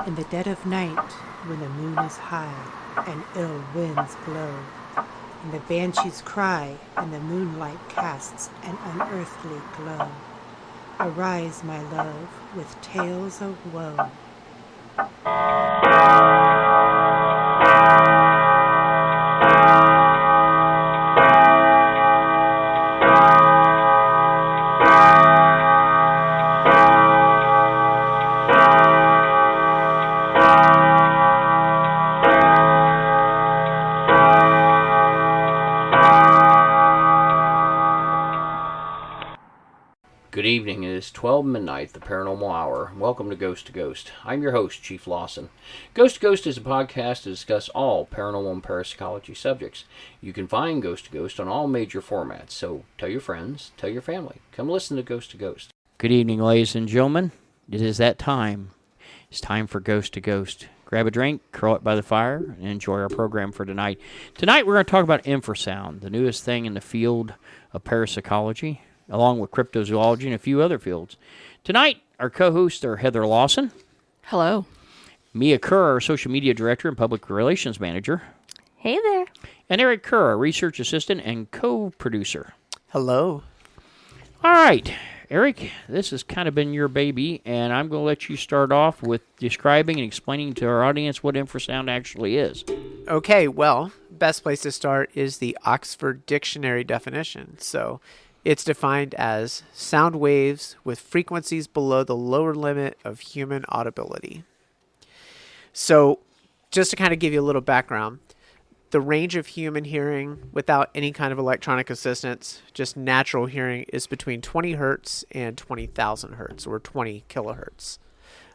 In the dead of night, when the moon is high and ill winds blow, and the banshees cry and the moonlight casts an unearthly glow, arise, my love, with tales of woe. Good evening. It is 12 midnight, the Paranormal Hour. Welcome to Ghost to Ghost. I'm your host, Chief Lawson. Ghost to Ghost is a podcast to discuss all paranormal and parapsychology subjects. You can find Ghost to Ghost on all major formats, so tell your friends, tell your family. Come listen to Ghost to Ghost. Good evening, ladies and gentlemen. It is that time. It's time for Ghost to Ghost. Grab a drink, curl up by the fire, and enjoy our program for tonight. Tonight we're going to talk about infrasound, the newest thing in the field of parapsychology, along with cryptozoology and a few other fields. Tonight, our co-hosts are Heather Lawson. Hello. Mia Kerr, our social media director and public relations manager. Hey there. And Eric Kerr, our research assistant and co-producer. Hello. All right, Eric, this has kind of been your baby, and I'm going to let you start off with describing and explaining to our audience what infrasound actually is. Okay, well, best place to start is the Oxford Dictionary definition. So it's defined as sound waves with frequencies below the lower limit of human audibility. So just to kind of give you a little background, the range of human hearing without any kind of electronic assistance, just natural hearing, is between 20 hertz and 20,000 hertz, or 20 kilohertz.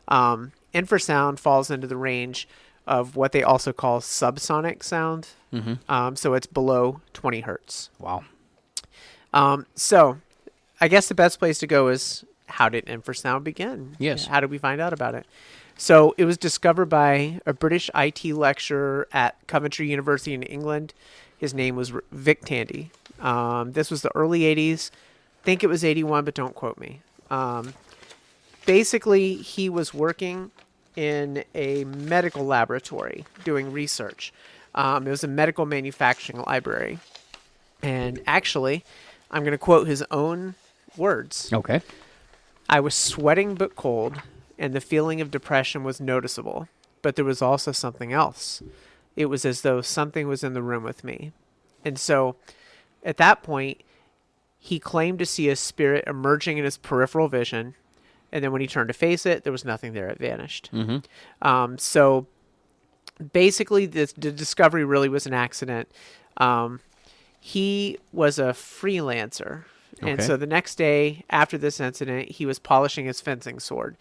Infrasound falls into the range of what they also call subsonic sound. So it's below 20 hertz. Wow. So I guess the best place to go is, how did infrasound begin? Yes. How did we find out about it? So it was discovered by a British IT lecturer at Coventry University in England. His name was Vic Tandy. This was the early 80s. I think it was 81, but don't quote me. Basically, he was working in a medical laboratory doing research. It was a medical manufacturing library. And actually, I'm going to quote his own words. Okay. I was sweating but cold, and the feeling of depression was noticeable. But there was also something else. It was as though something was in the room with me. And so, at that point, he claimed to see a spirit emerging in his peripheral vision. And then when he turned to face it, there was nothing there. It vanished. So, basically, the discovery really was an accident. He was a freelancer, and so the next day after this incident, he was polishing his fencing sword.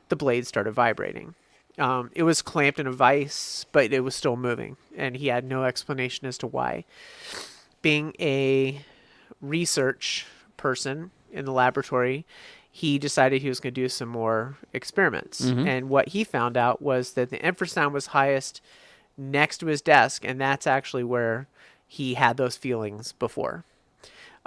The blade started vibrating. It was clamped in a vise, but it was still moving, and he had no explanation as to why. Being a research person in the laboratory, he decided he was going to do some more experiments. And what he found out was that the infrasound was highest next to his desk, and that's actually where he had those feelings before.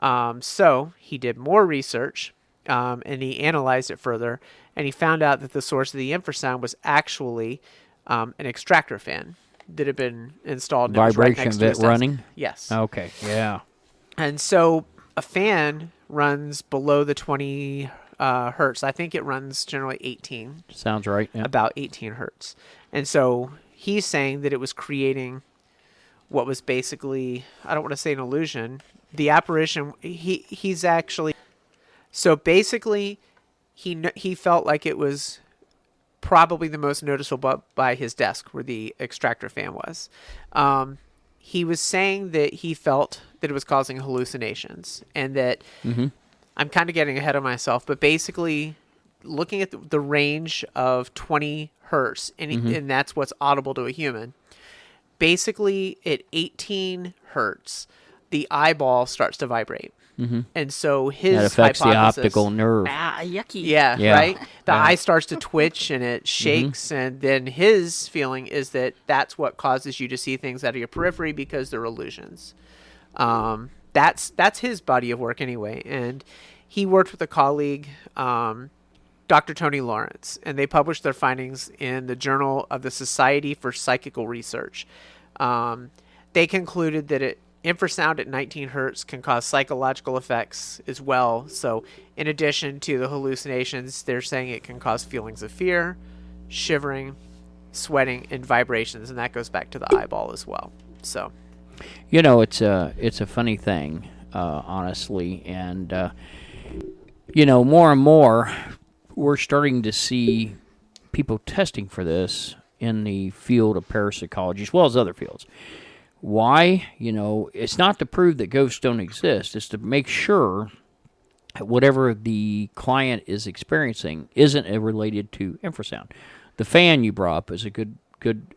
So he did more research, and he analyzed it further, and he found out that the source of the infrasound was actually an extractor fan that had been installed. Vibration right of it running? Yes. Okay, yeah. And so a fan runs below the 20 hertz. I think it runs generally 18. Sounds right. Yeah. About 18 hertz. And so he's saying that it was creating what was basically, I don't want to say an illusion, the apparition. He's actually, so basically he felt like it was probably the most noticeable by his desk where the extractor fan was. He was saying that he felt that it was causing hallucinations, and that I'm kind of getting ahead of myself, but basically looking at the range of 20 hertz, and that's what's audible to a human. Basically, at 18 hertz, the eyeball starts to vibrate. And so his that affects hypothesis, the optical nerve. Yucky. Yeah, Yeah. right? The eye starts to twitch and it shakes, and then his feeling is that that's what causes you to see things out of your periphery because they're illusions. That's his body of work anyway. And he worked with a colleague Dr. Tony Lawrence, and they published their findings in the Journal of the Society for Psychical Research. They concluded that infrasound at 19 hertz can cause psychological effects as well. So in addition to the hallucinations, they're saying it can cause feelings of fear, shivering, sweating, and vibrations, and that goes back to the eyeball as well. So, it's a funny thing, honestly, and more and more we're starting to see people testing for this in the field of parapsychology as well as other fields. Why? It's not to prove that ghosts don't exist. It's to make sure that whatever the client is experiencing isn't related to infrasound. The fan you brought up is a good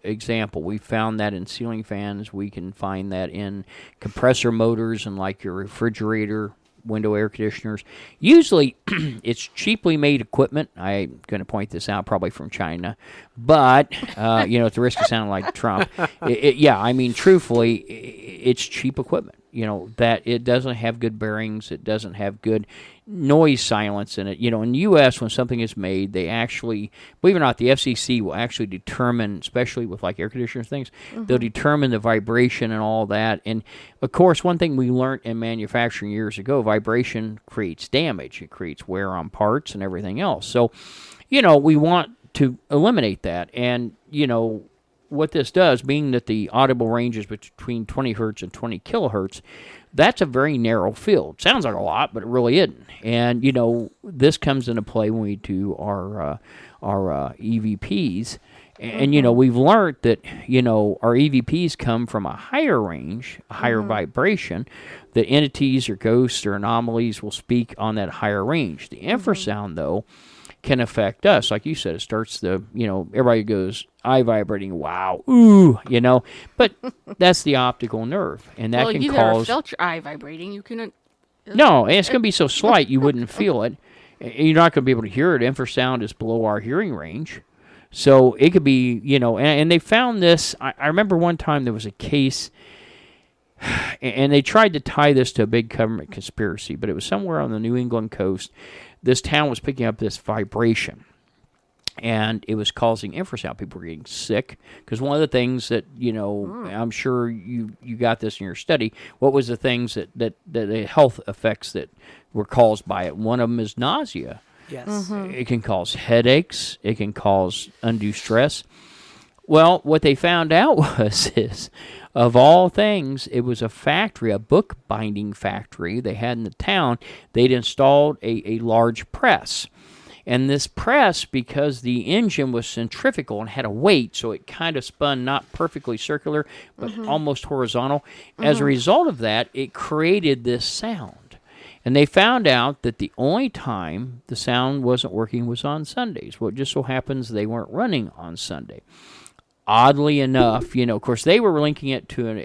example. We found that in ceiling fans. We can find that in compressor motors and like your refrigerator, window air conditioners. Usually, it's cheaply made equipment. I'm going to point this out, probably from China, but at the risk of sounding like Trump, truthfully, it's cheap equipment. That it doesn't have good bearings, it doesn't have good noise silence in it. In the U.S., when something is made, they actually, believe it or not, the FCC will actually determine, especially with like air conditioners things, they'll determine the vibration and all that. And of course, one thing we learned in manufacturing years ago, vibration creates damage. It creates wear on parts and everything else. So, we want to eliminate that. And, what this does, being that the audible range is between 20 hertz and 20 kilohertz, that's a very narrow field. Sounds like a lot, but it really isn't. And, this comes into play when we do our EVPs. And, we've learned that, our EVPs come from a higher range, a higher vibration, that entities or ghosts or anomalies will speak on that higher range. The infrasound, though, can affect us. Like you said, it starts everybody goes, eye vibrating, wow, ooh, but that's the optical nerve. And that can you cause... never felt your eye vibrating. You couldn't... No, and it's going to be so slight you wouldn't feel it. You're not going to be able to hear it. Infrasound is below our hearing range. So it could be, and they found this. I remember one time there was a case, and they tried to tie this to a big government conspiracy, but it was somewhere on the New England coast. This town was picking up this vibration, and it was causing infrasound. People were getting sick, because one of the things that, I'm sure you got this in your study, what was the things that the health effects that were caused by it? One of them is nausea. Yes. It can cause headaches. It can cause undue stress. Well, what they found out is, of all things, it was a factory, a bookbinding factory they had in the town. They'd installed a large press. And this press, because the engine was centrifugal and had a weight, so it kind of spun not perfectly circular, but almost horizontal. As a result of that, it created this sound. And they found out that the only time the sound wasn't working was on Sundays. Well, it just so happens they weren't running on Sunday. Oddly enough, of course, they were linking it to an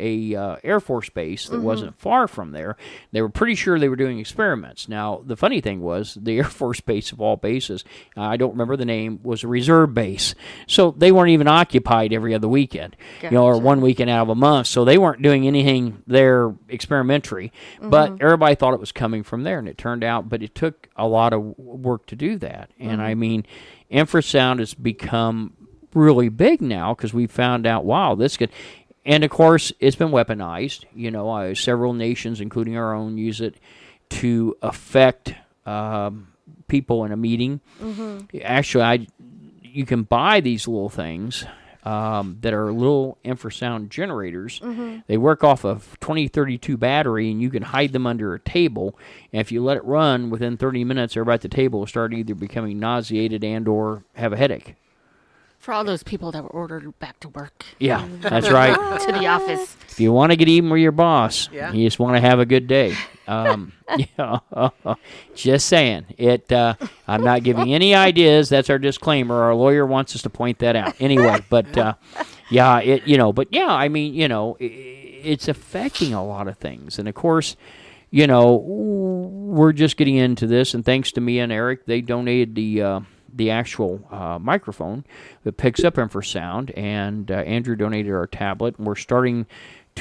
Air Force base that wasn't far from there. They were pretty sure they were doing experiments. Now, the funny thing was, the Air Force base of all bases, I don't remember the name, was a reserve base. So they weren't even occupied every other weekend, or one weekend out of a month. So they weren't doing anything there experimentary. But everybody thought it was coming from there, and it turned out, but it took a lot of work to do that. And I mean, infrasound has become really big now, because we found out, wow, this could, and of course it's been weaponized. Several nations, including our own, use it to affect people in a meeting. Actually, you can buy these little things that are little infrasound generators. They work off a 2032 battery, and you can hide them under a table, and if you let it run, within 30 minutes everybody at the table will start either becoming nauseated and or have a headache. For all those people that were ordered back to work. Yeah, that's right. To the office. If you want to get even with your boss, Yeah. you just want to have a good day. Just saying. I'm not giving any ideas. That's our disclaimer. Our lawyer wants us to point that out. Anyway, but it's affecting a lot of things. And of course, we're just getting into this, and thanks to Mia and Eric, they donated the actual microphone that picks up infrasound, and Andrew donated our tablet, and we're starting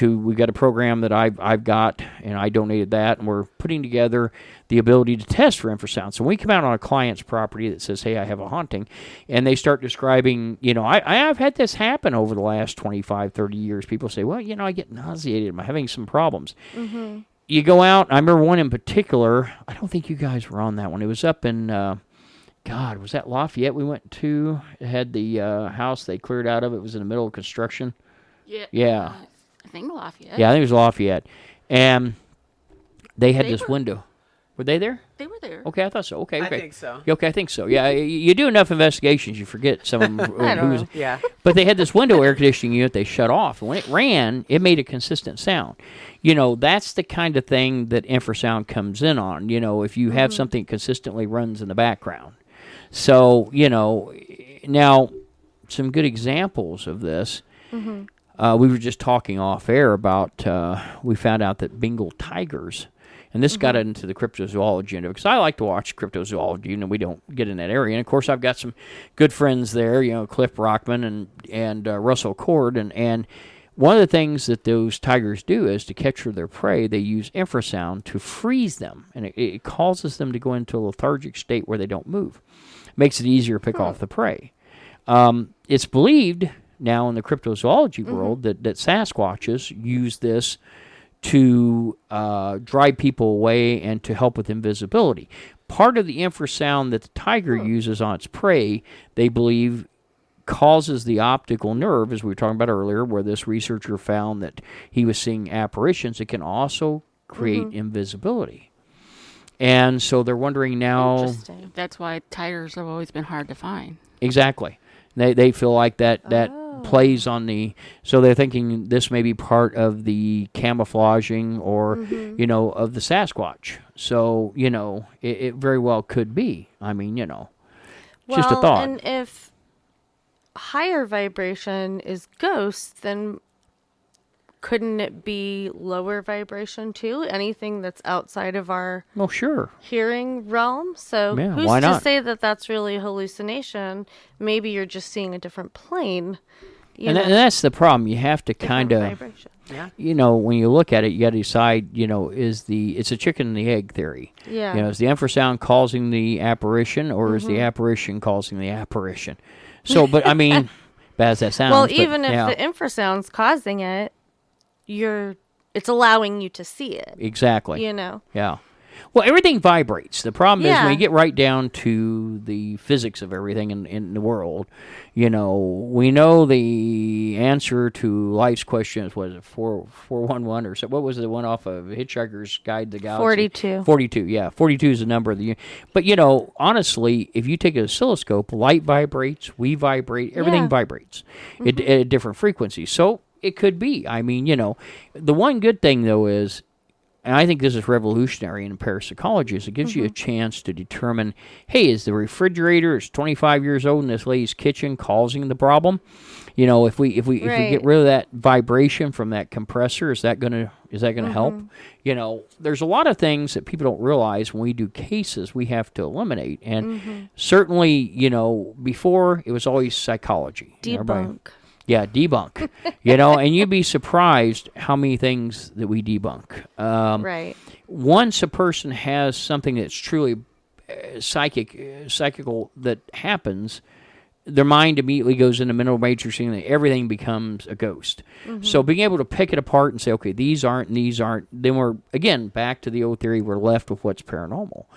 we got a program that I've got, and I donated that, and we're putting together the ability to test for infrasound. So when we come out on a client's property that says, hey, I have a haunting, and they start describing, I've had this happen over the last 25, 30 years. People say, well, I get nauseated. I'm having some problems. Mm-hmm. You go out, I remember one in particular, I don't think you guys were on that one. It was up in, was that Lafayette we went to? It had the house they cleared out of. It was in the middle of construction. Yeah. I think Lafayette. Yeah, I think it was Lafayette. And they had this window. Were they there? They were there. Okay, I thought so. Okay. I think so. Okay, I think so. Yeah, you do enough investigations, you forget some of them. I don't know. Yeah. But they had this window air conditioning unit they shut off. And when it ran, it made a consistent sound. That's the kind of thing that infrasound comes in on. If you have something that consistently runs in the background. So, now some good examples of this. Mm-hmm. We were just talking off air about, we found out that Bengal tigers, and this got into the cryptozoology, because I like to watch cryptozoology, we don't get in that area. And, of course, I've got some good friends there, Cliff Rockman and Russell Cord, and one of the things that those tigers do is to capture their prey, they use infrasound to freeze them, and it causes them to go into a lethargic state where they don't move. Makes it easier to pick off the prey. It's believed now in the cryptozoology world that Sasquatches use this to drive people away and to help with invisibility. Part of the infrasound that the tiger uses on its prey, they believe, causes the optical nerve, as we were talking about earlier, where this researcher found that he was seeing apparitions. It can also create invisibility. And so they're wondering now... Interesting. That's why tigers have always been hard to find. Exactly. They feel like that plays on the... So they're thinking this may be part of the camouflaging or, of the Sasquatch. So, it very well could be. I mean, just a thought. And if higher vibration is ghosts, then couldn't it be lower vibration too? Anything that's outside of our hearing realm? So who's to say that that's really a hallucination? Maybe you're just seeing a different plane. And that's the problem. You have to kind of, when you look at it, you got to decide, it's a chicken and the egg theory. Yeah. Is the infrasound causing the apparition, or is the apparition causing the apparition? So, but I mean, bad as that sounds. Well, even if the infrasound's causing it, it's allowing you to see it. Exactly. Yeah. Well, everything vibrates. The problem is when you get right down to the physics of everything in the world, we know the answer to life's questions was 411 or so. What was the one off of Hitchhiker's Guide to the Galaxy? 42. 42, yeah. 42 is the number of the... But, honestly, if you take an oscilloscope, light vibrates, we vibrate, everything vibrates at different frequencies. So it could be. I mean, the one good thing, though, is... And I think this is revolutionary in parapsychology, is it gives you a chance to determine, hey, is the refrigerator is 25 years old in this lady's kitchen causing the problem? If we get rid of that vibration from that compressor, is that gonna help? There's a lot of things that people don't realize when we do cases we have to eliminate. And certainly, before it was always psychology. Debunk. Yeah, debunk. And you'd be surprised how many things that we debunk. Right. Once a person has something that's truly psychical that happens, their mind immediately goes into mental matrixing and everything becomes a ghost. So being able to pick it apart and say, okay, these aren't and these aren't, then we're, again, back to the old theory, we're left with what's paranormal.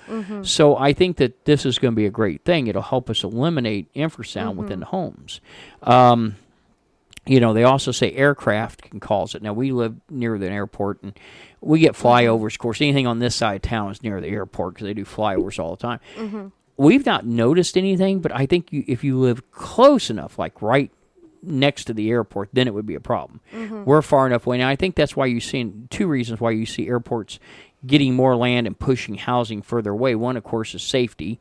So I think that this is going to be a great thing. It'll help us eliminate infrasound within the homes. They also say aircraft can cause it. Now, we live near the airport, and we get flyovers. Of course, anything on this side of town is near the airport because they do flyovers all the time. We've not noticed anything, but I think if you live close enough, like right next to the airport, then it would be a problem. We're far enough away. Now, I think that's why you see two reasons why you see airports getting more land and pushing housing further away. One, of course, is safety.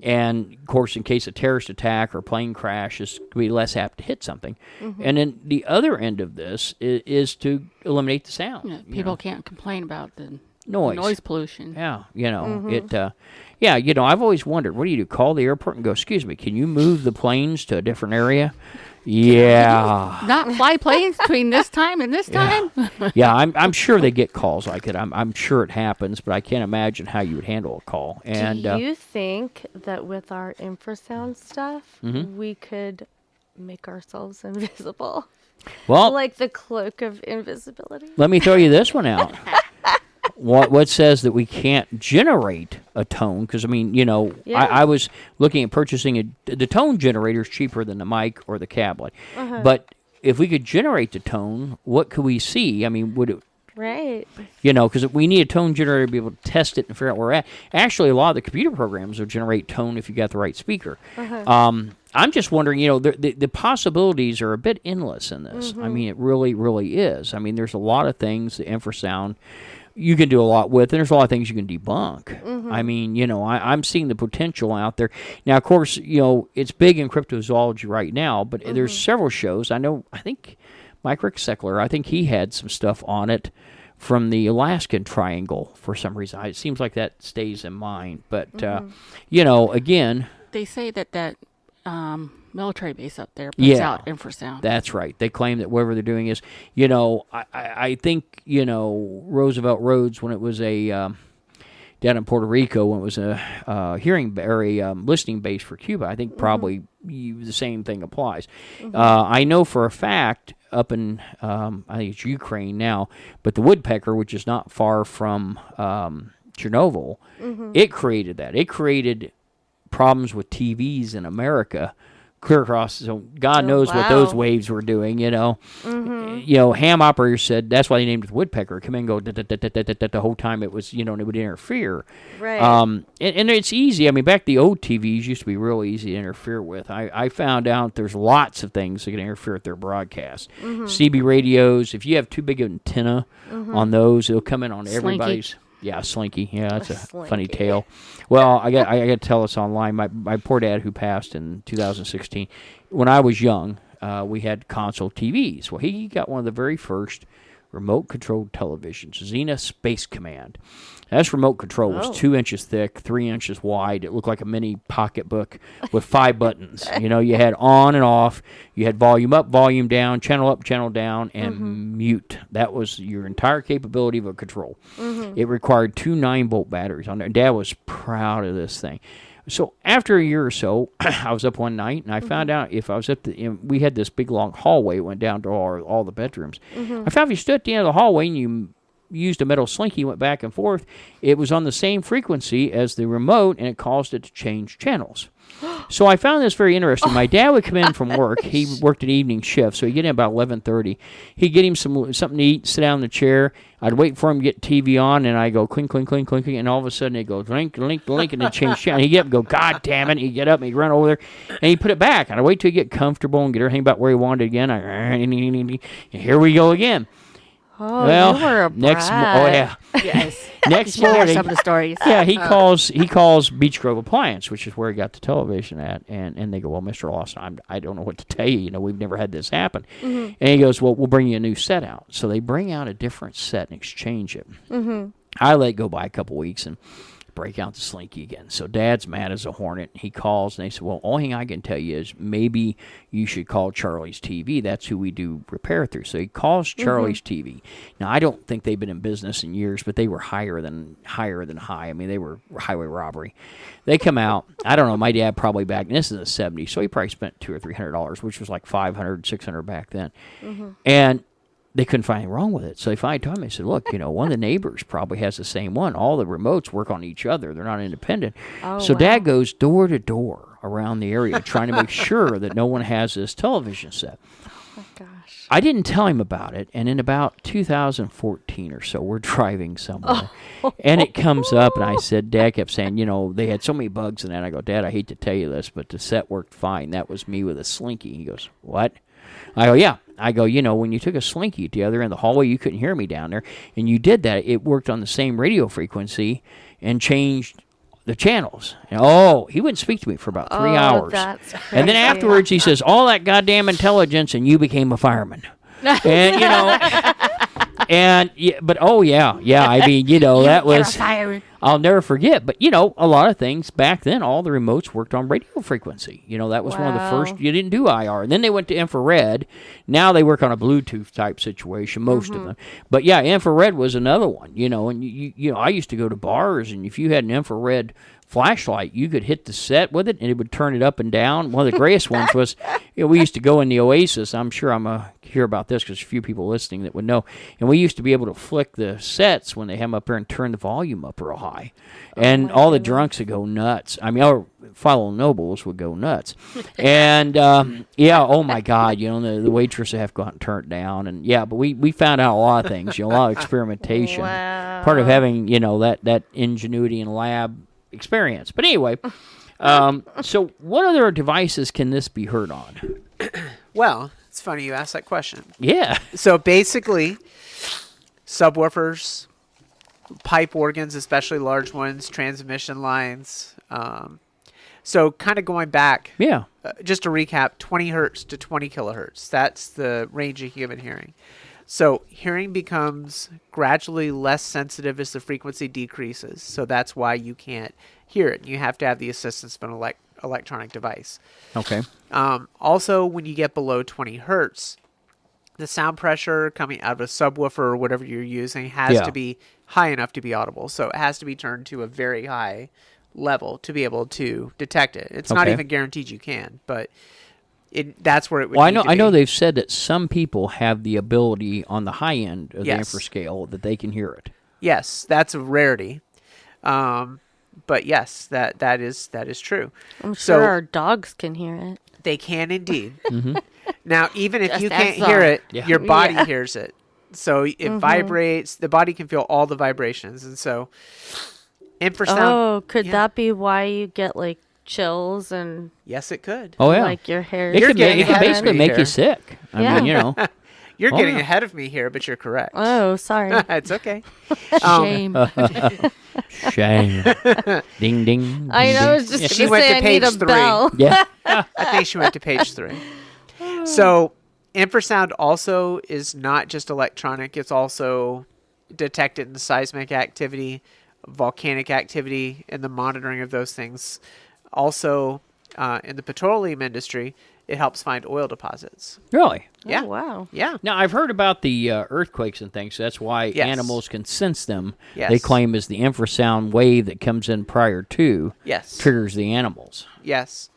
And, of course, in case of terrorist attack or plane crash, it's going to be less apt to hit something. And then the other end of this is to eliminate the sound. People can't complain about the noise pollution. Yeah, it Yeah, I've always wondered, what do? Call the airport and go, excuse me, can you move the planes to a different area? Yeah. Not fly planes between this time and this time? Yeah, I'm sure they get calls like it. I'm sure it happens, but I can't imagine how you would handle a call. And do you think that with our infrasound stuff, we could make ourselves invisible? Well, like the cloak of invisibility? Let me throw you this one out. What says that we can't generate a tone? Because, I was looking at purchasing the tone generator is cheaper than the mic or the cablet. But if we could generate the tone, what could we see? I mean, would it... Right. Because we need a tone generator to be able to test it and figure out where we're at. Actually, a lot of the computer programs will generate tone if you got the right speaker. I'm just wondering, the possibilities are a bit endless in this. I mean, it really, really is. I mean, there's a lot of things, the infrasound, you can do a lot with, and there's a lot of things you can debunk. I mean, I'm seeing the potential out there. Now, of course, it's big in cryptozoology right now, but there's several shows. I think Mike Rickseckler, I think he had some stuff on it from the Alaskan Triangle for some reason. It seems like that stays in mind. But, again... They say that military base up there puts out infrasound. That's right. They claim that whatever they're doing is, I think, Roosevelt Roads, when it was down in Puerto Rico, when it was a hearing or a listening base for Cuba, I think probably the same thing applies. I know for a fact up in, I think it's Ukraine now, but the woodpecker, which is not far from Chernobyl, it created that. It created problems with TVs in America clear across, so God knows what those waves were doing, ham operators said that's why they named it the woodpecker. Come in and go the whole time it was, and it would interfere. Right. And it's easy. I mean, back the old TVs used to be real easy to interfere with. I found out there's lots of things that can interfere with their broadcast. CB radios, if you have too big of an antenna on those, it'll come in on everybody's. Yeah, Slinky. Yeah, that's a funny tale. Well, I got to tell this online. My poor dad, who passed in 2016, when I was young, we had console TVs. Well, he got one of the very first remote-controlled televisions, Xena Space Command. This remote control was 2 inches thick, 3 inches wide. It looked like a mini pocketbook with 5 buttons. You had on and off. You had volume up, volume down, channel up, channel down, and mute. That was your entire capability of a control. It required 2 9-volt batteries on there. Dad was proud of this thing. So after a year or so, I was up one night, and I found out if I was at we had this big, long hallway that went down to all the bedrooms. I found if you stood at the end of the hallway and you used a metal slinky, went back and forth, it was on the same frequency as the remote, and it caused it to change channels. So I found this very interesting. My dad would come in from work. He worked an evening shift, so he'd get in about 11:30. He'd get him something to eat, sit down in the chair. I'd wait for him to get TV on, and I'd go clink, clink, clink, clink, and all of a sudden it'd go blink, blink, blink, and it'd change channel. He'd get up and go, God damn it. He'd get up and he'd run over there, and he'd put it back. And I'd wait till he'd get comfortable and get everything about where he wanted it again. And here we go again. Oh, well, you were a brat. Yes. Next morning, some of the stories. Yeah, he calls Beech Grove Appliance, which is where he got the television at, and they go, well, Mr. Lawson, I don't know what to tell you. We've never had this happen. And he goes, well, we'll bring you a new set out. So they bring out a different set and exchange it. I let it go by a couple weeks and break out the slinky again. So Dad's mad as a hornet. He calls, and they said, well, only thing I can tell you is maybe you should call Charlie's TV. That's who we do repair through. So he calls Charlie's TV. Now, I don't think they've been in business in years, but they were higher than high. I mean, they were highway robbery. They come out. I don't know. My dad probably back, and this is the 70s, so he probably spent $200 or $300, which was like $500, $600 back then. And they couldn't find anything wrong with it. So they finally told me, they said, look, one of the neighbors probably has the same one. All the remotes work on each other. They're not independent. So Dad goes door to door around the area trying to make sure that no one has this television set. Oh, my gosh. I didn't tell him about it. And in about 2014 or so, we're driving somewhere. And it comes up, and I said, Dad kept saying, they had so many bugs in that. I go, Dad, I hate to tell you this, but the set worked fine. That was me with a slinky. He goes, what? I go, yeah. I go, when you took a slinky at the other end of the hallway, you couldn't hear me down there. And you did that. It worked on the same radio frequency and changed the channels. And, he wouldn't speak to me for about 3 hours. That's crazy. And then afterwards, he says, all that goddamn intelligence, and you became a fireman. And, And I mean, that was, I'll never forget. But a lot of things back then, all the remotes worked on radio frequency. That was one of the first. You didn't do IR, and then they went to infrared. Now they work on a Bluetooth type situation, most of them. But yeah, infrared was another one. And I used to go to bars, and if you had an infrared flashlight, you could hit the set with it, and it would turn it up and down. One of the greatest ones was, we used to go in the Oasis. I'm sure I'm going to hear about this because there's a few people listening that would know. And we used to be able to flick the sets when they have them up there and turn the volume up real high. And all the drunks would go nuts. I mean, our fellow nobles would go nuts. And, oh my God, the waitress would have to go out and turn it down. And but we found out a lot of things, a lot of experimentation. Wow. Part of having, that ingenuity and lab experience. But anyway, so what other devices can this be heard on? Well, it's funny you asked that question. Yeah. So basically, subwoofers, pipe organs, especially large ones, transmission lines. So kind of going back, just to recap, 20 hertz to 20 kilohertz. That's the range of human hearing. So hearing becomes gradually less sensitive as the frequency decreases. So that's why you can't hear it. You have to have the assistance of an electronic device. Okay. Also, when you get below 20 hertz, the sound pressure coming out of a subwoofer or whatever you're using has to be high enough to be audible. So it has to be turned to a very high level to be able to detect it. It's not even guaranteed you can, but that's where it would need to be. I know they've said that some people have the ability on the high end of the infrascale that they can hear it. Yes, that's a rarity. But yes, that is true. I'm sure our dogs can hear it. They can indeed. Now, even if you can't hear it, your body hears it. So it vibrates. The body can feel all the vibrations. And so infrasound. Oh, could that be why you get like chills and... Yes, it could. Oh, yeah. Like your hair... It could basically make you sick. I mean, You're getting ahead of me here, but you're correct. Oh, sorry. It's okay. Shame. Shame. Ding, ding. I know. I was just going to say I need a bell. Yeah. I think she went to page 3. So infrasound also is not just electronic. It's also detected in seismic activity, volcanic activity, and the monitoring of those things. Also, in the petroleum industry, it helps find oil deposits. Really? Yeah. Oh, wow. Yeah. Now, I've heard about the earthquakes and things. So that's why animals can sense them. Yes. They claim is the infrasound wave that comes in prior to triggers the animals. Yes.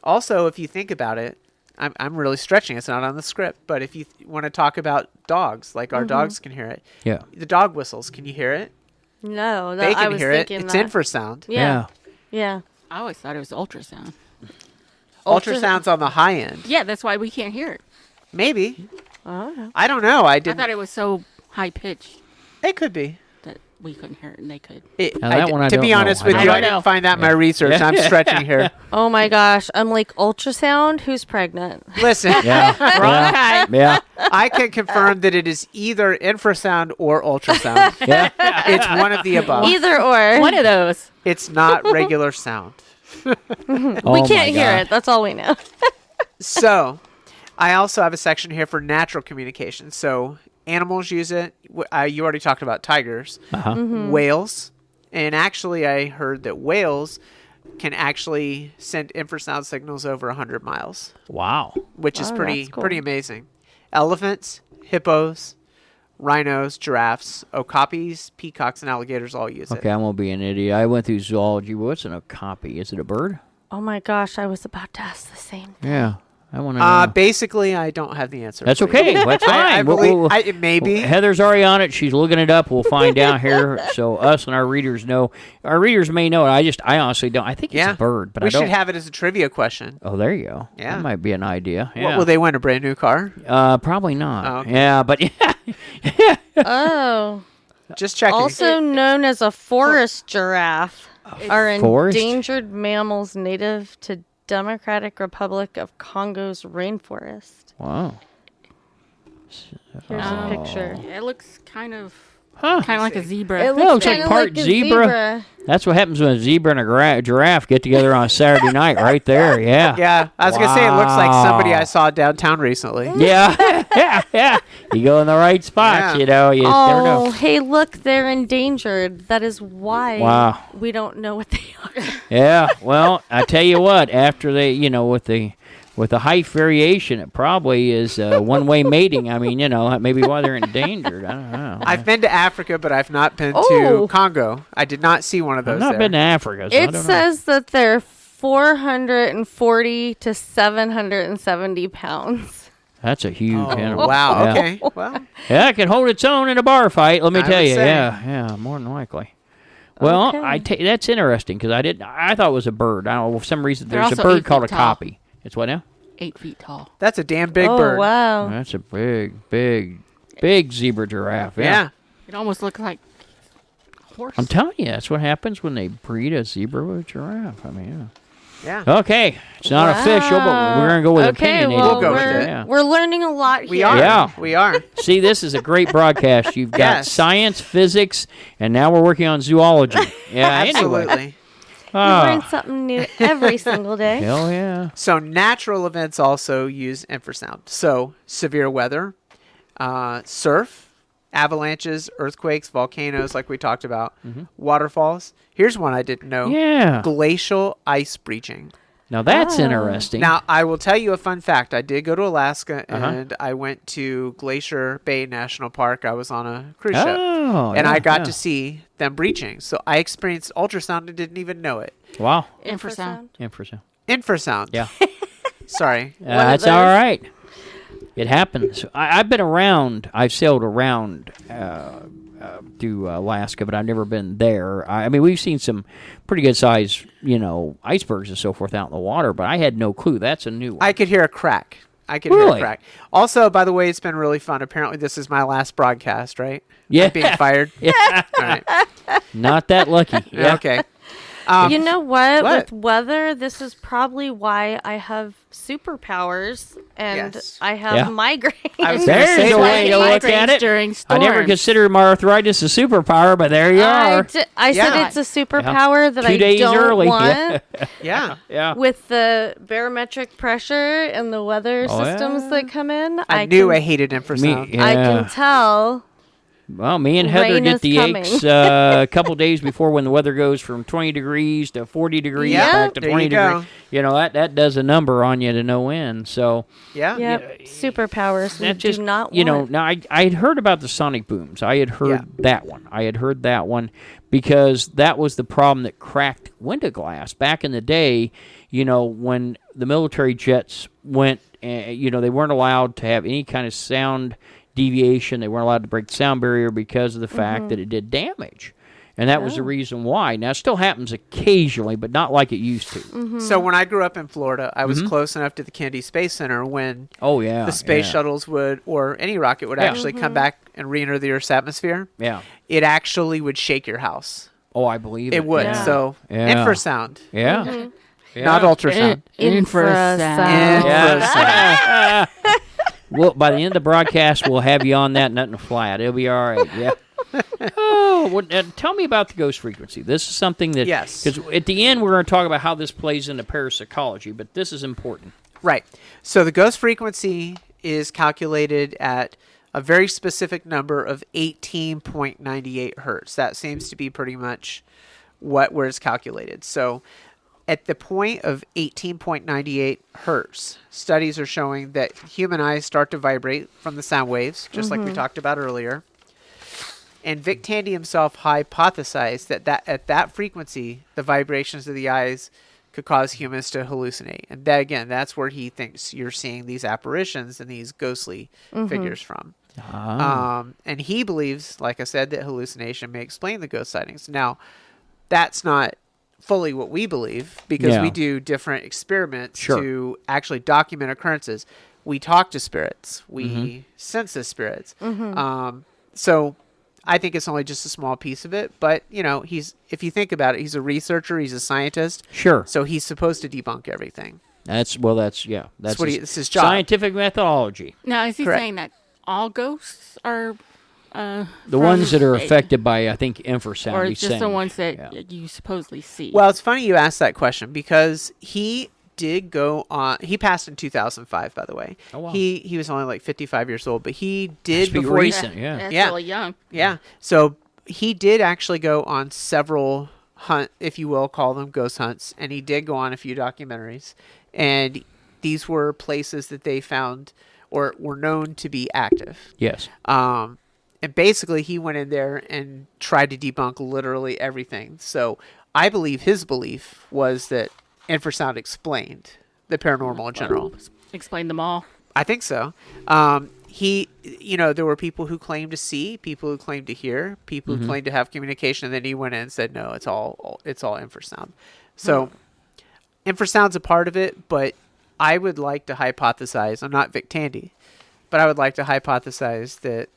Also, if you think about it, I'm really stretching. It's not on the script. But if you want to talk about dogs, like our dogs can hear it. Yeah. The dog whistles. Can you hear it? No. They can I was hear it. thinking It's that. infrasound. Yeah. I always thought it was ultrasound. Ultrasound's on the high end. Yeah, that's why we can't hear it. Maybe. Oh. I don't know. I thought it was so high pitched It could be. that we couldn't hear it and they could. To be honest with you, I didn't find that in my research. I'm stretching here. Oh my gosh. I'm like, ultrasound? Who's pregnant? Listen. Yeah. I can confirm that it is either infrasound or ultrasound. It's one of the above. Either or. One of those. It's not regular sound. We can't hear it. That's all we know. So, I also have a section here for natural communication. So, animals use it. You already talked about tigers, whales. And actually, I heard that whales can actually send infrasound signals over 100 miles. Wow. Which is pretty that's cool. pretty amazing. Elephants, hippos, rhinos, giraffes, okapis, peacocks, and alligators all use it. Okay, I'm going to be an idiot. I went through zoology. What's an okapi? Is it a bird? Oh my gosh. I was about to ask the same thing. Yeah. I want to know. Basically, I don't have the answer. That's for you. okay. That's fine. I believe it may be. Heather's already on it. She's looking it up. We'll find out here. So us and our readers know. Our readers may know it. I honestly don't. I think it's a bird, but we I don't. should have it as a trivia question. Oh, there you go. Yeah. That might be an idea. Yeah. What, will they win, a brand new car? Probably not. Oh, okay. Yeah, but Oh. Just checking. Also known as a forest giraffe, are forest? endangered mammals native to Democratic Republic of Congo's rainforest. Wow. Here's a picture. It looks kind of Kind of like a zebra. It looks kinda like part a zebra. That's what happens when a zebra and a giraffe get together on a Saturday night, right there. Yeah. Yeah, I was gonna say it looks like somebody I saw downtown recently. Yeah, yeah. You go in the right spots, you know. You just never know. Oh, hey, look, they're endangered. That is why we don't know what they are. Yeah. Well, I tell you what. After they, you know, with the height variation, it probably is one-way mating. I mean, you know, that may be why they're endangered. I don't know. I've been to Africa, but I've not been to Congo. I did not see one of those. I've not been to Africa. So it says that they're 440 to 770 pounds. That's a huge animal. Wow. Yeah. Okay. Well. Yeah, it can hold its own in a bar fight. Let me tell you. Say. Yeah, more than likely. Well, that's interesting because I thought it was a bird. I don't know for some reason there's a bird called a copy. It's what now? 8 feet tall. That's a damn big bird. Oh, wow. That's a big zebra giraffe. Yeah. It almost looks like a horse. I'm telling you, that's what happens when they breed a zebra with a giraffe. I mean, yeah. Okay. It's not official, but we're going to go with opinionated. Well, we'll go with it. We're learning a lot here. We are. Yeah. We are. See, this is a great broadcast. You've got science, physics, and now we're working on zoology. Yeah, Absolutely. Anyway. We learn something new every single day. Hell yeah. So natural events also use infrasound. So severe weather, surf, avalanches, earthquakes, volcanoes, like we talked about, waterfalls. Here's one I didn't know. Yeah. Glacial ice breaching. Now that's interesting. Now, I will tell you a fun fact. I did go to Alaska, and I went to Glacier Bay National Park. I was on a cruise ship, and I got to see them breaching. So I experienced ultrasound and didn't even know it. Wow. Infrasound. Infrasound. Yeah. Sorry. That's all right. It happens. I've been around. I've sailed around to Alaska, but I've never been there. I mean, we've seen some pretty good size, icebergs and so forth out in the water, but I had no clue. That's a new one. I could hear a crack. Hear a crack. Also, by the way, it's been really fun. Apparently, this is my last broadcast, right? Yeah. I'm being fired. Yeah. All right. Not that lucky. Yeah. Okay. You know what? With weather, this is probably why I have superpowers and I have migraines. There's a way to look at it. During storms. I never considered my arthritis a superpower, but there you are. I said it's a superpower that 2 days don't early. want. Yeah. With the barometric pressure and the weather systems that come in, I knew I hated infrasound. I can tell. Well, me and Heather get the aches a couple days before when the weather goes from 20 degrees to 40 degrees back to 20 degrees. That does a number on you to no end. So superpowers. That just not. Now I had heard about the sonic booms. I had heard that one. Because that was the problem that cracked window glass back in the day. When the military jets went, they weren't allowed to have any kind of sound deviation. They weren't allowed to break the sound barrier because of the fact that it did damage. And that was the reason why. Now, it still happens occasionally, but not like it used to. So when I grew up in Florida, I was close enough to the Kennedy Space Center when the space shuttles would, or any rocket would actually come back and re-enter the Earth's atmosphere. Yeah. It actually would shake your house. Oh, I believe it. It would. Yeah. So, infrasound. Yeah. Not ultrasound. Infrasound. Well, by the end of the broadcast, we'll have you on that nothing flat. It'll be all right. Yeah. Tell me about the ghost frequency. This is something that... Yes. Because at the end, we're going to talk about how this plays into parapsychology, but this is important. Right. So the ghost frequency is calculated at a very specific number of 18.98 hertz. That seems to be pretty much where it's calculated. So at the point of 18.98 hertz, studies are showing that human eyes start to vibrate from the sound waves, just like we talked about earlier. And Vic Tandy himself hypothesized that at that frequency, the vibrations of the eyes could cause humans to hallucinate. And that, again, that's where he thinks you're seeing these apparitions and these ghostly figures from. And he believes, like I said, that hallucination may explain the ghost sightings. Now, that's not fully what we believe, because we do different experiments to actually document occurrences. We talk to spirits. We sense the spirits. So I think it's only just a small piece of it, but if you think about it, he's a researcher, he's a scientist. Sure. So he's supposed to debunk everything. That's what that's his job. Scientific methodology. Now, is he saying that all ghosts are The ones that are affected by, I think, infrasound. Or just the ones that you supposedly see. Well, it's funny you asked that question because he did go on. He passed in 2005, by the way. Oh, wow. He was only like 55 years old, but he did before recent. That's really young. Yeah. So he did actually go on several if you will, call them ghost hunts, and he did go on a few documentaries, and these were places that they found or were known to be active. Yes. And basically, he went in there and tried to debunk literally everything. So I believe his belief was that infrasound explained the paranormal in general. Explained them all. I think so. There were people who claimed to see, people who claimed to hear, people who claimed to have communication, and then he went in and said, no, it's all infrasound. So infrasound's a part of it, but I would like to hypothesize, I'm not Vic Tandy, but I would like to hypothesize that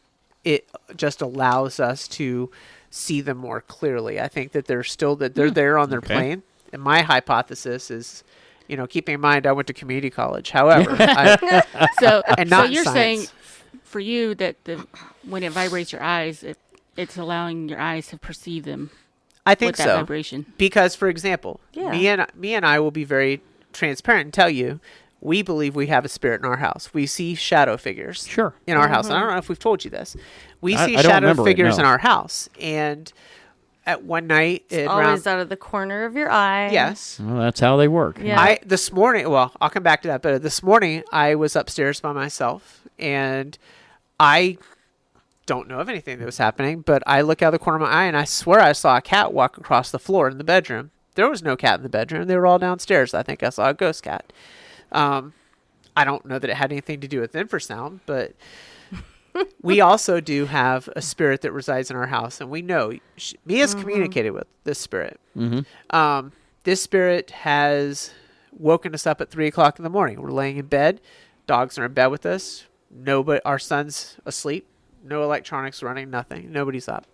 it just allows us to see them more clearly. I think that they're there on their plane. And my hypothesis is, keeping in mind I went to community college. However, so science. you're saying for you that when it vibrates your eyes, it's allowing your eyes to perceive them. I think with that so. Vibration. Because, for example, me and I will be very transparent and tell you, we believe we have a spirit in our house. We see shadow figures in our house. And I don't know if we've told you this. We see shadow figures in our house. And at one night, it's always out of the corner of your eye. Yes. Well, that's how they work. Yeah. This morning, well, I'll come back to that, but this morning I was upstairs by myself, and I don't know of anything that was happening, but I look out of the corner of my eye, and I swear I saw a cat walk across the floor in the bedroom. There was no cat in the bedroom. They were all downstairs. I think I saw a ghost cat. I don't know that it had anything to do with infrasound, but we also do have a spirit that resides in our house, and we know Mia's communicated with this spirit. Mm-hmm. This spirit has woken us up at 3:00 in the morning. We're laying in bed. Dogs are in bed with us. Our son's asleep. No electronics running. Nothing. Nobody's up.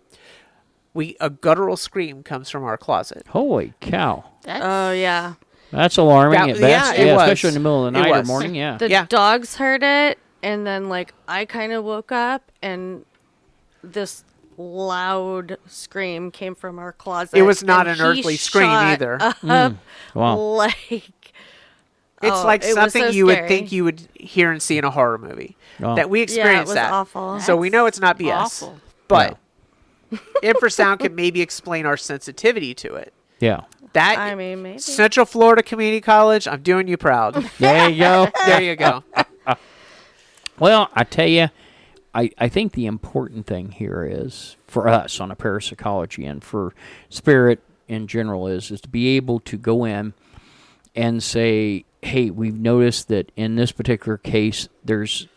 A guttural scream comes from our closet. Holy cow! Oh yeah. That's alarming at best. It was. Especially in the middle of the night or morning. Yeah. The dogs heard it, and then I kind of woke up, and this loud scream came from our closet. It was not an earthly scream either. Wow. It's like something you would think you would hear and see in a horror movie. Oh. That we experienced that. Awful. So we know it's not BS. Awful. But infrasound could maybe explain our sensitivity to it. Yeah. Maybe. Central Florida Community College, I'm doing you proud. There you go. There you go. Well, I tell you, I think the important thing here is, for us on a parapsychology and for spirit in general, is to be able to go in and say, hey, we've noticed that in this particular case,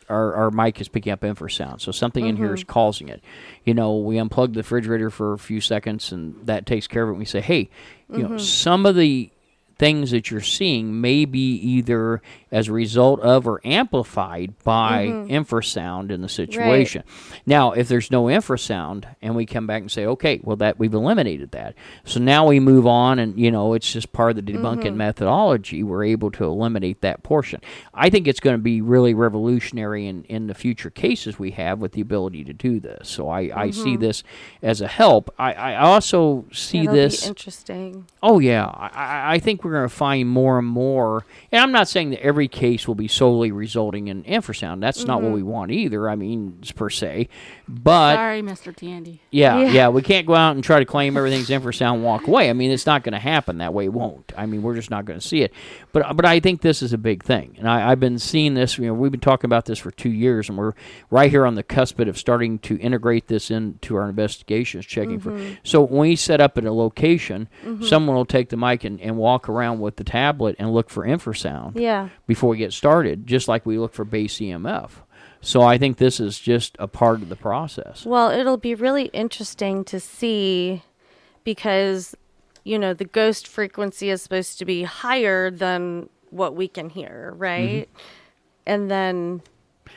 our mic is picking up infrasound. So something in here is causing it. We unplug the refrigerator for a few seconds, and that takes care of it. And we say, hey, some of the things that you're seeing may be either as a result of or amplified by infrasound in the situation. Right. Now, if there's no infrasound and we come back and say, okay, well, that we've eliminated that. So now we move on and, it's just part of the debunking methodology. We're able to eliminate that portion. I think it's going to be really revolutionary in the future cases we have with the ability to do this. So I see this as a help. I also see this. Be interesting. Oh, yeah. I think we're going to find more and more, and I'm not saying that every case will be solely resulting in infrasound. That's not what we want either, per se. But sorry, Mr. Tandy. Yeah, we can't go out and try to claim everything's infrasound and walk away. It's not going to happen that way. It won't. We're just not going to see it. But I think this is a big thing, and I've been seeing this. We've been talking about this for 2 years, and we're right here on the cusp of starting to integrate this into our investigations, checking for. So when we set up at a location, someone will take the mic and walk around with the tablet and look for infrasound before we get started, just like we look for base EMF. So I think this is just a part of the process. Well, it'll be really interesting to see because, the ghost frequency is supposed to be higher than what we can hear, right? And then...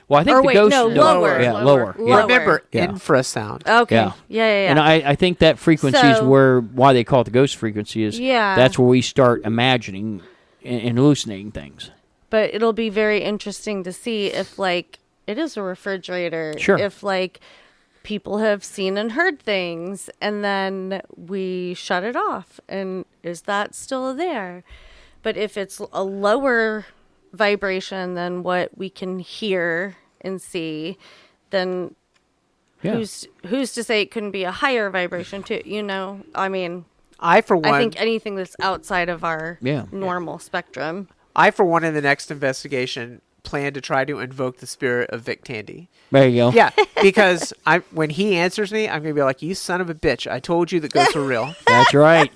Well, I think lower. Yeah, lower. Yeah. Remember, infrasound. Okay. Yeah. And I think that frequency is why they call it the ghost frequency is that's where we start imagining and hallucinating things. But it'll be very interesting to see if, it is a refrigerator. Sure. If, people have seen and heard things, and then we shut it off. And is that still there? But if it's a lower vibration than what we can hear and see, then who's to say it couldn't be a higher vibration too? I mean, I think anything that's outside of our normal spectrum. I, for one, in the next investigation, plan to try to invoke the spirit of Vic Tandy. There you go. Yeah, because when he answers me, I'm going to be like, you son of a bitch. I told you that ghosts were real. That's right.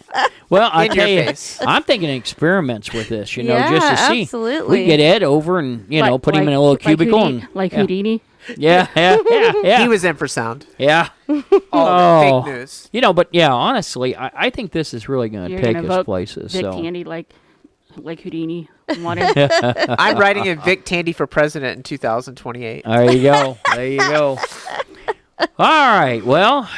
Well, I tell you, face. I'm thinking experiments with this, just to see. Absolutely. We get Ed over and, put him in a little cubicle. Like Houdini. Yeah. He was infrasound. Yeah. All fake news. But honestly, I think this is really going to take us places. Vic Tandy like Houdini wanted. I'm writing in Vic Tandy for president in 2028. There you go. All right. Well,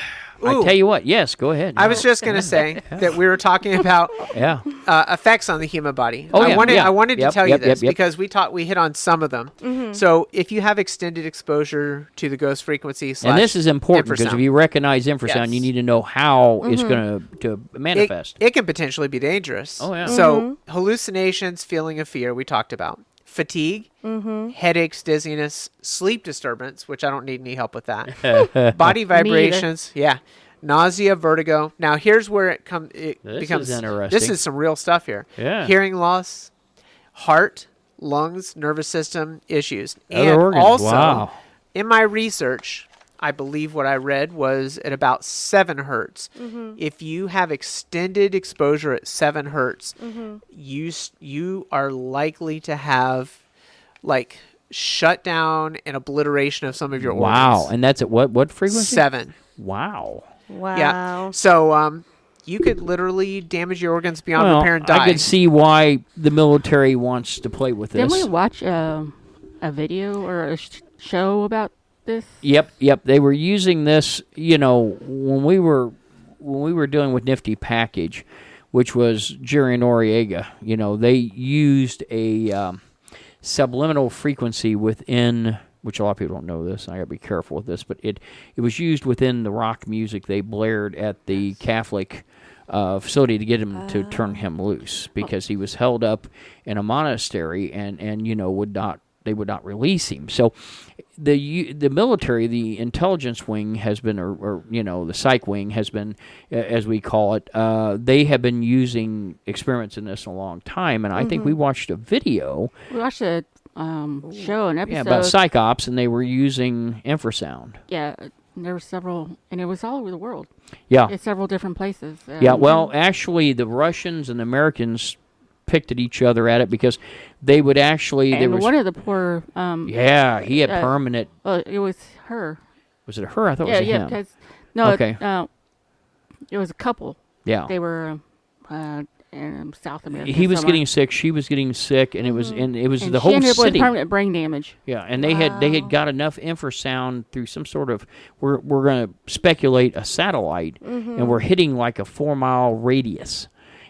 I tell you what. Yes, go ahead. I was just going to say that we were talking about effects on the human body. I wanted to tell you this because we hit on some of them. Mm-hmm. So if you have extended exposure to the ghost frequency / and this is important because if you recognize infrasound, you need to know how it's going to manifest. It can potentially be dangerous. Oh, yeah. So hallucinations, feeling of fear, we talked about. Fatigue, headaches, dizziness, sleep disturbance, which I don't need any help with that. Body vibrations, nausea, vertigo. Now here's where it becomes interesting. This is some real stuff here. Yeah. Hearing loss, heart, lungs, nervous system issues. Other and organs. also, in my research, I believe what I read was at about 7 hertz. If you have extended exposure at 7 hertz, you are likely to have shutdown and obliteration of some of your organs. Wow. And that's at what frequency? 7. Wow. Yeah. So you could literally damage your organs beyond repair and die. I could see why the military wants to play with this. Didn't we watch a video or a show about this? Yep. They were using this, when we were dealing with Nifty Package, which was Jerry Noriega. They used a subliminal frequency within, which a lot of people don't know this. I got to be careful with this, but it was used within the rock music they blared at the Catholic facility to get him to turn him loose because he was held up in a monastery and they would not release him. So the military, the intelligence wing has been, or the psych wing has been, as we call it, they have been using experiments in this a long time. And I think we watched a video. We watched a show, an episode. Yeah, about psych ops, and they were using infrasound. Yeah, there were several, and it was all over the world. Yeah. It's several different places. Yeah, well, actually, the Russians and the Americans picked at each other at it because they would actually... And one of the poor... he had permanent... it was her. Was it her? I thought it was him. Yeah, because... No, it was a couple. Yeah. They were in South America. He was getting sick, she was getting sick, and it was and the whole she ended up city. with permanent brain damage. Yeah, and they had got enough infrasound through some sort of... We're going to speculate a satellite, and we're hitting like a 4-mile radius.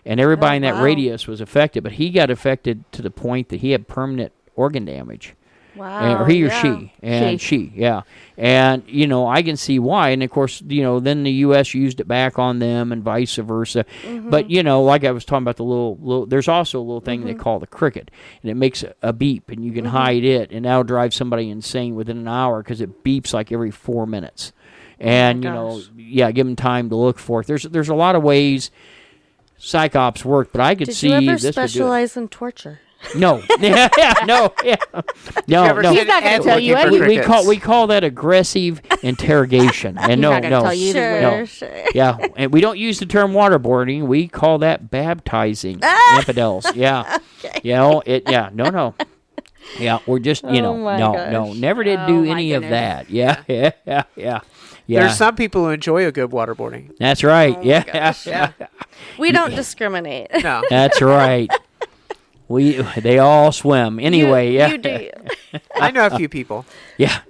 And everybody in that radius was affected, but he got affected to the point that he had permanent organ damage. Wow. Or he or she. And she, yeah. And, I can see why. And, of course, then the U.S. used it back on them and vice versa. But, like I was talking about the little there's also a little thing they call the cricket. And it makes a beep, and you can hide it. And that'll drive somebody insane within an hour because it beeps like every 4 minutes. And, give them time to look for it. There's a lot of ways psych ops work, but I could see Did you ever this specialize in torture? No. No. He's not going to tell you anything. We call that aggressive interrogation. And He's not going to tell you Sure. Yeah, and we don't use the term waterboarding. We call that baptizing infidels. Yeah. Okay. No. Yeah, we're just, gosh. never did do any of that. Yeah. There's some people who enjoy a good waterboarding. That's right. Yeah. We don't discriminate. No. That's right. They all swim anyway. You do. I know a few people. Yeah.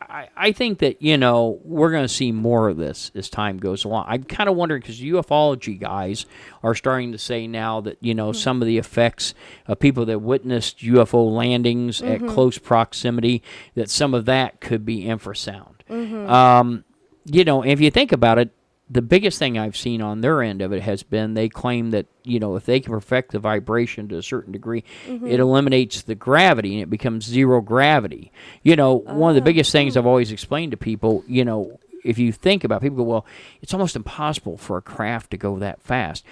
I think that, we're going to see more of this as time goes along. I'm kind of wondering because ufology guys are starting to say now that, some of the effects of people that witnessed UFO landings at close proximity, that some of that could be infrasound. If you think about it, the biggest thing I've seen on their end of it has been they claim that, if they can perfect the vibration to a certain degree, it eliminates the gravity and it becomes zero gravity. One of the biggest things I've always explained to people, if you think about it, people go, well, it's almost impossible for a craft to go that fast.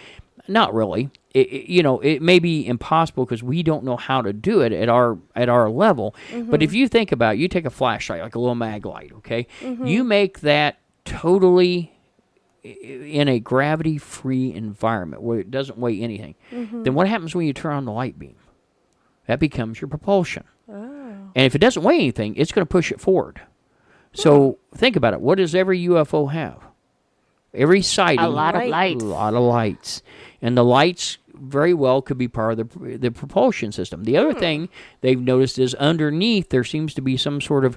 Not really. It may be impossible because we don't know how to do it at our level. But if you think about it, you take a flashlight, like a little mag light, okay? You make that totally in a gravity-free environment where it doesn't weigh anything. Then what happens when you turn on the light beam? That becomes your propulsion. And if it doesn't weigh anything, it's going to push it forward. So think about it. What does every UFO have? Every sighting. A lot of lights. A lot of lights. And the lights very well could be part of the propulsion system. The other thing they've noticed is underneath there seems to be some sort of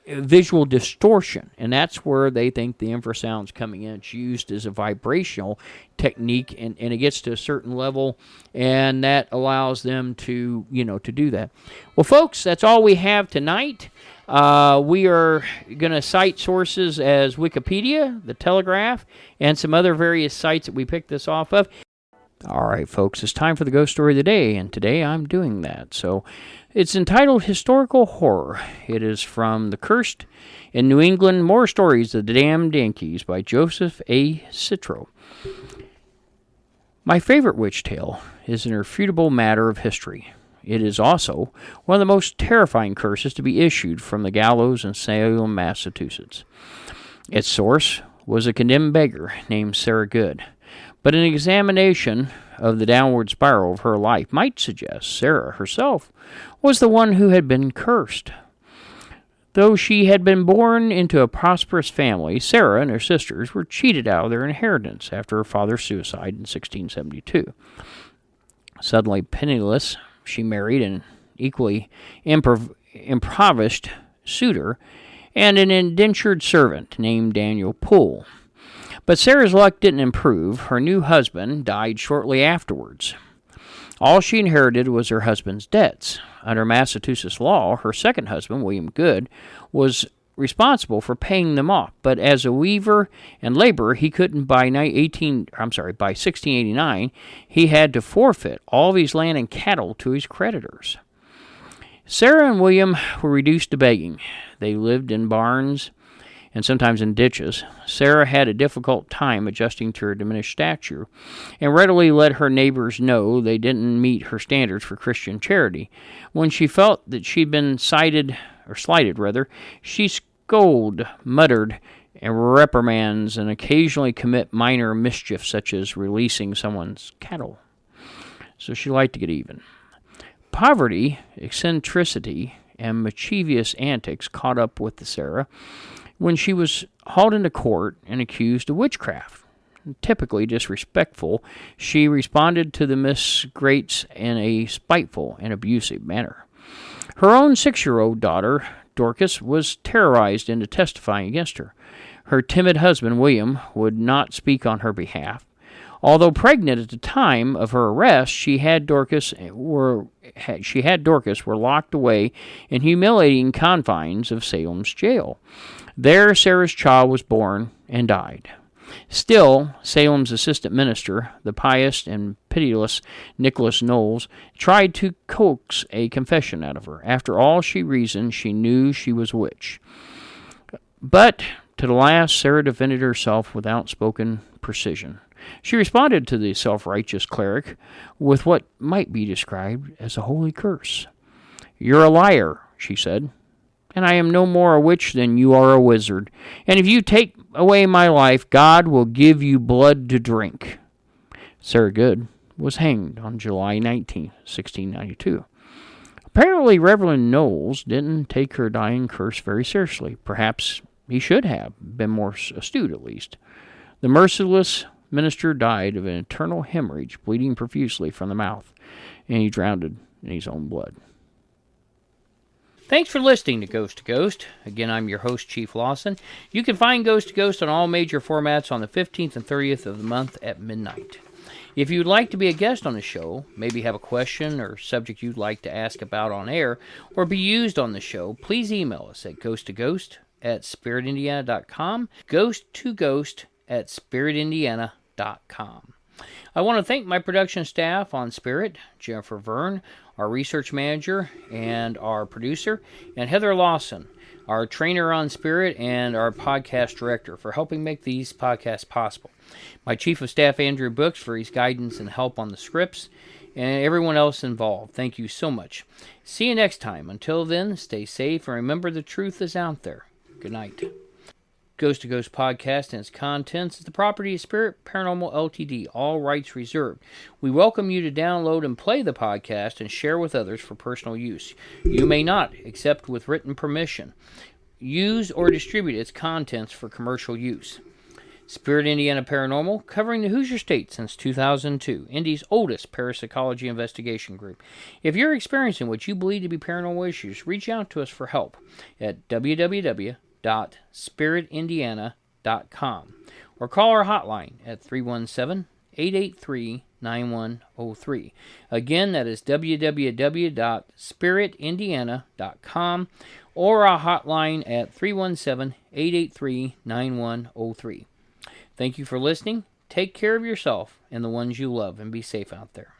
visual distortion, and that's where they think the infrasound's coming in. It's used as a vibrational technique, and it gets to a certain level, and that allows them to do that. Well, folks, that's all we have tonight. We are going to cite sources as Wikipedia, the Telegraph, and some other various sites that we picked this off of. All right, folks, it's time for the ghost story of the day, and today I'm doing that. So it's entitled Historical Horror. It is from The Cursed in New England, More Stories of the Damned Yankees by Joseph A. Citro. My favorite witch tale is an irrefutable matter of history. It is also one of the most terrifying curses to be issued from the gallows in Salem, Massachusetts. Its source was a condemned beggar named Sarah Good. But an examination of the downward spiral of her life might suggest Sarah herself was the one who had been cursed. Though she had been born into a prosperous family, Sarah and her sisters were cheated out of their inheritance after her father's suicide in 1672. Suddenly penniless, she married an equally impoverished suitor and an indentured servant named Daniel Poole. But Sarah's luck didn't improve. Her new husband died shortly afterwards. All she inherited was her husband's debts. Under Massachusetts law, her second husband, William Good, was responsible for paying them off. But as a weaver and laborer, he couldn't by 1689, he had to forfeit all of his land and cattle to his creditors. Sarah and William were reduced to begging. They lived in barns and sometimes in ditches. Sarah had a difficult time adjusting to her diminished stature, and readily let her neighbors know they didn't meet her standards for Christian charity. When she felt that she'd been slighted, she scolded, muttered, and reprimands, and occasionally commit minor mischief, such as releasing someone's cattle. So she liked to get even. Poverty, eccentricity, and mischievous antics caught up with Sarah when she was hauled into court and accused of witchcraft. Typically disrespectful, she responded to the miscreants in a spiteful and abusive manner. Her own 6-year-old daughter, Dorcas, was terrorized into testifying against her. Her timid husband, William, would not speak on her behalf. Although pregnant at the time of her arrest, she had Dorcas were locked away in humiliating confines of Salem's jail. There, Sarah's child was born and died. Still, Salem's assistant minister, the pious and pitiless Nicholas Knowles, tried to coax a confession out of her. After all, she reasoned she knew she was a witch. But to the last, Sarah defended herself with outspoken precision. She responded to the self-righteous cleric with what might be described as a holy curse. "You're a liar," she said, "and I am no more a witch than you are a wizard. And if you take away my life, God will give you blood to drink." Sarah Good was hanged on July 19, 1692. Apparently, Reverend Knowles didn't take her dying curse very seriously. Perhaps he should have been more astute, at least. The merciless minister died of an internal hemorrhage, bleeding profusely from the mouth, and he drowned in his own blood. Thanks for listening to Ghost. Again, I'm your host, Chief Lawson. You can find Ghost on all major formats on the 15th and 30th of the month at midnight. If you'd like to be a guest on the show, maybe have a question or subject you'd like to ask about on air or be used on the show, please email us at ghosttoghost ghost2ghost@spiritindiana.com, ghost2ghost@spiritindiana.com. I want to thank my production staff on Spirit, Jennifer Verne, our research manager and our producer, and Heather Lawson, our trainer on Spirit and our podcast director, for helping make these podcasts possible. My chief of staff, Andrew Brooks, for his guidance and help on the scripts, and everyone else involved. Thank you so much. See you next time. Until then, stay safe and remember the truth is out there. Good night. Ghost to Ghost podcast and its contents is the property of Spirit Paranormal Ltd. All rights reserved. We welcome you to download and play the podcast and share with others for personal use. You may not, except with written permission, use or distribute its contents for commercial use. Spirit Indiana Paranormal, covering the Hoosier State since 2002, Indy's oldest parapsychology investigation group. If you're experiencing what you believe to be paranormal issues, reach out to us for help at www.spiritindiana.com or call our hotline at 317-883-9103. Again, that is www.spiritindiana.com or our hotline at 317-883-9103. Thank you for listening. Take care of yourself and the ones you love, and be safe out there.